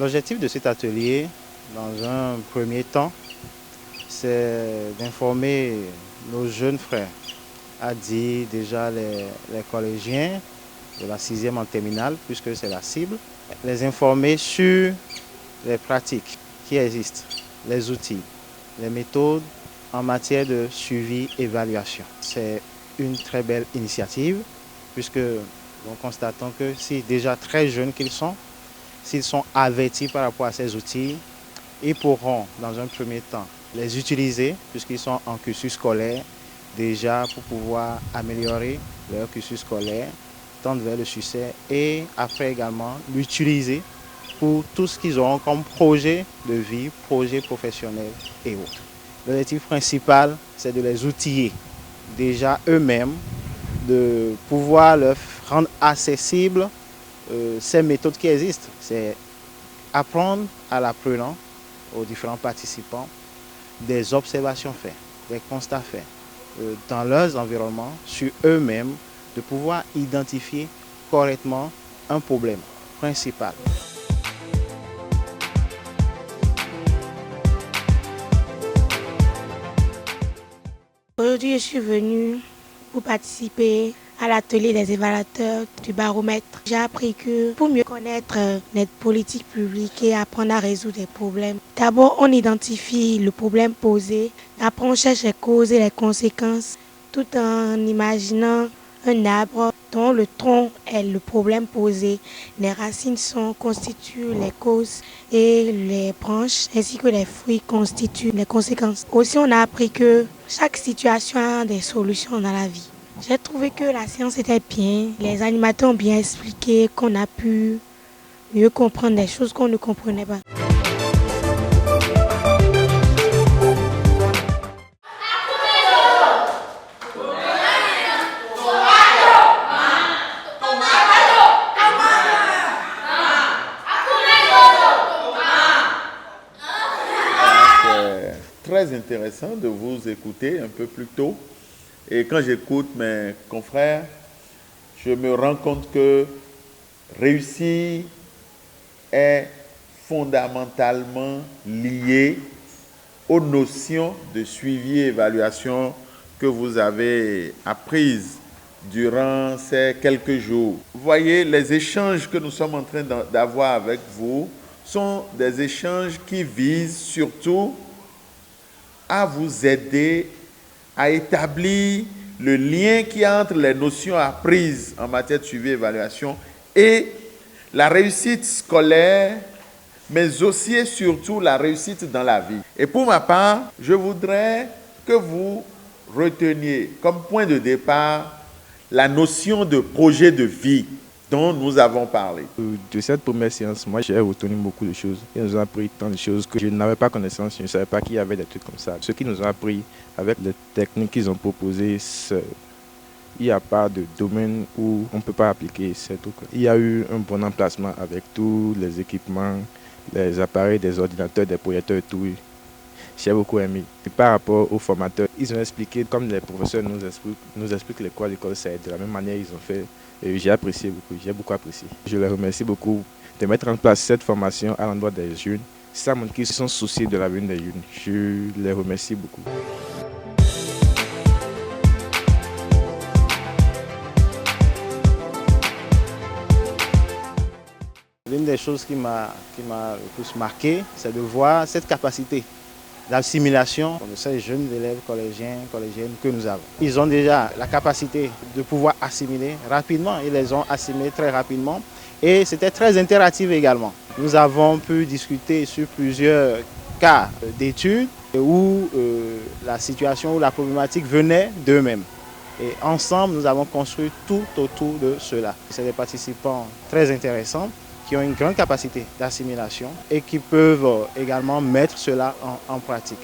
L'objectif de cet atelier, dans un premier temps, c'est d'informer nos jeunes frères, à dire déjà les collégiens de la 6e en terminale, puisque c'est la cible, les informer sur les pratiques qui existent, les outils, les méthodes en matière de suivi-évaluation. C'est une très belle initiative, puisque nous constatons que si déjà très jeunes qu'ils sont, s'ils sont avertis par rapport à ces outils, ils pourront, dans un premier temps, les utiliser, puisqu'ils sont en cursus scolaire, déjà pour pouvoir améliorer leur cursus scolaire, tendre vers le succès, et après également l'utiliser pour tout ce qu'ils auront comme projet de vie, projet professionnel et autres. L'objectif principal, c'est de les outiller déjà eux-mêmes, de pouvoir leur rendre accessibles ces méthodes qui existent. C'est apprendre à l'apprenant, aux différents participants, des observations faites, des constats faits dans leurs environnements, sur eux-mêmes, de pouvoir identifier correctement un problème principal. Aujourd'hui, je suis venue pour participer à l'atelier des évaluateurs du baromètre. J'ai appris que pour mieux connaître les politiques publiques et apprendre à résoudre les problèmes, d'abord on identifie le problème posé, après on cherche les causes et les conséquences, tout en imaginant un arbre dont le tronc est le problème posé. Les racines constituent les causes et les branches ainsi que les fruits constituent les conséquences. Aussi, on a appris que chaque situation a des solutions dans la vie. J'ai trouvé que la séance était bien, les animateurs ont bien expliqué, qu'on a pu mieux comprendre des choses qu'on ne comprenait pas. Très intéressant de vous écouter un peu plus tôt. Et quand j'écoute mes confrères, je me rends compte que réussir est fondamentalement lié aux notions de suivi et évaluation que vous avez apprises durant ces quelques jours. Vous voyez, les échanges que nous sommes en train d'avoir avec vous sont des échanges qui visent surtout à vous aider à établir le lien qu'il y a entre les notions apprises en matière de suivi et évaluation et la réussite scolaire, mais aussi et surtout la réussite dans la vie. Et pour ma part, je voudrais que vous reteniez comme point de départ la notion de projet de vie dont nous avons parlé. De cette première séance, moi j'ai retenu beaucoup de choses. Ils nous ont appris tant de choses que je n'avais pas connaissance, je ne savais pas qu'il y avait des trucs comme ça. Ce qu'ils nous ont appris avec les techniques qu'ils ont proposées, il n'y a pas de domaine où on ne peut pas appliquer ces trucs. Il y a eu un bon emplacement avec tous les équipements, les appareils, des ordinateurs, des projecteurs et tout. J'ai beaucoup aimé. Et par rapport aux formateurs, ils ont expliqué, comme les professeurs nous expliquent les cours à l'école, c'est de la même manière ils ont fait. Et j'ai apprécié beaucoup, j'ai beaucoup apprécié. Je les remercie beaucoup de mettre en place cette formation à l'endroit des jeunes. Ça montre qu'ils se sont souciés de l'avenir des jeunes. Je les remercie beaucoup. L'une des choses qui m'a le plus marqué, c'est de voir cette capacité d'assimilation de ces jeunes élèves collégiennes que nous avons. Ils ont déjà la capacité de pouvoir assimiler rapidement, ils les ont assimilés très rapidement et c'était très interactif également. Nous avons pu discuter sur plusieurs cas d'études où la situation ou la problématique venait d'eux-mêmes. Et ensemble, nous avons construit tout autour de cela. C'est des participants très intéressants qui ont une grande capacité d'assimilation et qui peuvent également mettre cela en pratique.